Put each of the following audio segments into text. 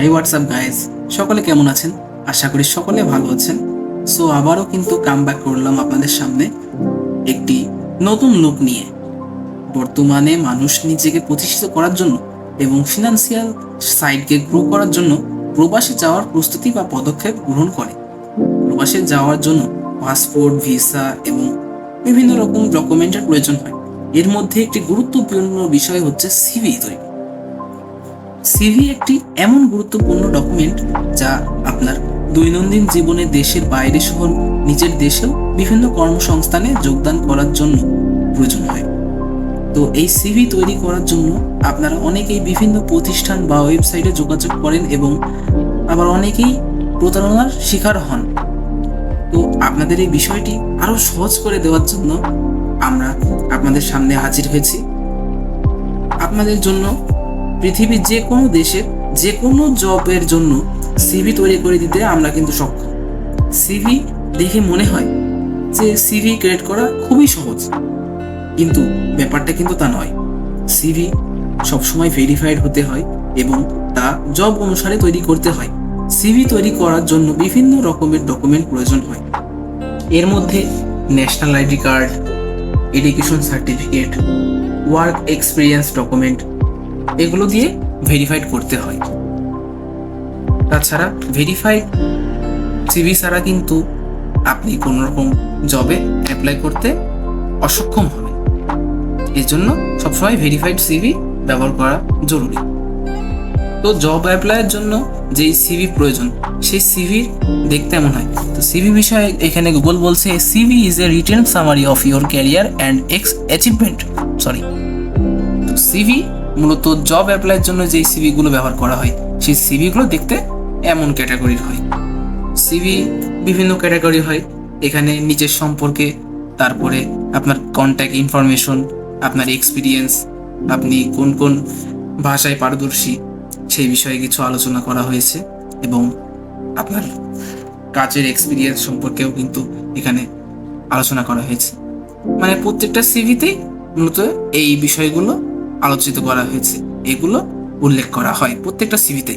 এই WhatsApp guys, সকলে কেমন আছেন? আশা করি সকলে ভালো আছেন। সো আবারও কিন্তু কামব্যাক করলাম আপনাদের সামনে একটি নতুন লুক নিয়ে। বর্তমানে মানুষ নিজেকে প্রতিষ্ঠিত করার জন্য এবং ফিনান্সিয়াল সাইডকে গ্রো করার জন্য প্রবাসে যাওয়ার প্রস্তুতি বা পদক্ষেপ গ্রহণ করে। প্রবাসে যাওয়ার জন্য পাসপোর্ট, ভিসা এবং বিভিন্ন রকম ডকুমেন্টের প্রয়োজন হয়। এর মধ্যে একটি গুরুত্বপূর্ণ বিষয় হচ্ছে সিভি তৈরি। সিভি একটি এমন গুরুত্বপূর্ণ ডকুমেন্ট যা আপনার দৈনন্দিন জীবনে দেশের বাইরে সহ নিজের দেশেও বিভিন্ন কর্মসংস্থানে যোগদান করার জন্য প্রয়োজন হয়। তো এই সিভি তৈরি করার জন্য আপনারা অনেকেই বিভিন্ন প্রতিষ্ঠান বা ওয়েবসাইটে যোগাযোগ করেন এবং আবার অনেকেই প্রতারণার শিকার হন। তো আপনাদের এই বিষয়টি আরো সহজ করে দেওয়ার জন্য আমরা আপনাদের সামনে হাজির হয়েছি। আপনাদের জন্য পৃথিবীর যে কোনো দেশের যে কোনো জবের জন্য সিভি তৈরি করে দিতে আমরা কিন্তু সক্ষম। সিভি দেখে মনে হয় যে সিভি ক্রিয়েট করা খুবই সহজ, কিন্তু ব্যাপারটা কিন্তু তা নয়। সিভি সবসময় ভেরিফাইড হতে হয় এবং তা জব অনুসারে তৈরি করতে হয়। সিভি তৈরি করার জন্য বিভিন্ন রকমের ডকুমেন্ট প্রয়োজন হয়। এর মধ্যে national ID card, education certificate, work experience document, এগুলো দিয়ে ভেরিফাইড করতে হয়। তাছাড়া ভেরিফাইড সিভি ছাড়া কিন্তু আপনি কোনো রকম জবে অ্যাপ্লাই করতে অসক্ষম হবেন। এর জন্য সবসময় ভেরিফাইড সিভি ব্যবহার করা জরুরি। তো জব অ্যাপ্লাইয়ের জন্য যেই সিভি প্রয়োজন সেই সিভি দেখতে এমন হয়। তো সিভি বিষয়ে এখানে গুগল বলছে CV is a written summary of your career and achievement. তো সিভি মূলত জব অ্যাপ্লাইয়ের জন্য যেই সিভিগুলো ব্যবহার করা হয় সেই সিভিগুলো দেখতে এমন ক্যাটাগরির হয়। সিভি বিভিন্ন ক্যাটাগরি হয়। এখানে নিজের সম্পর্কে, তারপরে আপনার কন্ট্যাক্ট ইনফরমেশন, আপনার এক্সপিরিয়েন্স, আপনি কোন কোন ভাষায় পারদর্শী সেই বিষয়ে কিছু আলোচনা করা হয়েছে এবং আপনার কাজের এক্সপিরিয়েন্স সম্পর্কেও কিন্তু এখানে আলোচনা করা হয়েছে। মানে প্রত্যেকটা সিভিতেই মূলত এই বিষয়গুলো আলোচিত করা হয়েছে, এগুলো উল্লেখ করা হয় প্রত্যেকটা সিভিতে।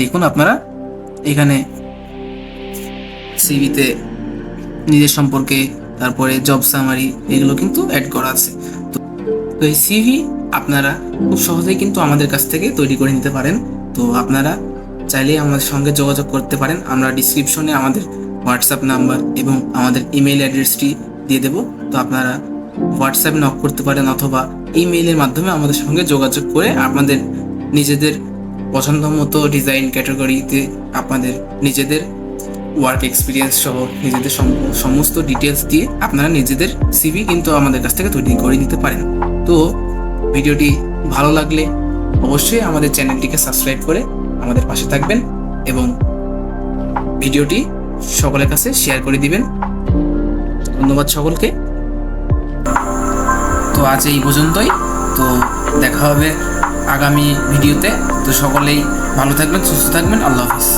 দেখুন আপনারা এখানে সিভিতে নিজের সম্পর্কে, তারপরে জব সামারি, এগুলো কিন্তু অ্যাড করা আছে। তো এই সিভি আপনারা খুব সহজেই কিন্তু আমাদের কাছ থেকে তৈরি করে নিতে পারেন। তো আপনারা চাইলে আমাদের সঙ্গে যোগাযোগ করতে পারেন। আমরা ডিসক্রিপশনে আমাদের হোয়াটসঅ্যাপ নাম্বার এবং আমাদের ইমেল অ্যাড্রেসটি দিয়ে দেব। তো আপনারা হোয়াটসঅ্যাপে নক করতে পারেন অথবা ইমেইলের মাধ্যমে আমাদের সঙ্গে যোগাযোগ করে আপনাদের নিজেদের পছন্দ মতো ডিজাইন ক্যাটাগরিতে আপনাদের নিজেদের ওয়ার্ক এক্সপিরিয়েন্স সহ নিজেদের সমস্ত ডিটেলস দিয়ে আপনারা নিজেদের সিভি কিন্তু আমাদের কাছ থেকে তৈরি করে নিতে পারেন। তো ভিডিওটি ভালো লাগলে অবশ্যই আমাদের চ্যানেলটিকে সাবস্ক্রাইব করে আমাদের পাশে থাকবেন এবং ভিডিওটি সকলের কাছে শেয়ার করে দিবেন। ধন্যবাদ সকলকে। তো আজ এই পর্যন্তই। তো দেখা হবে আগামী ভিডিওতে। তো সকলেই ভালো থাকবেন, সুস্থ থাকবেন। আল্লাহ হাফিজ।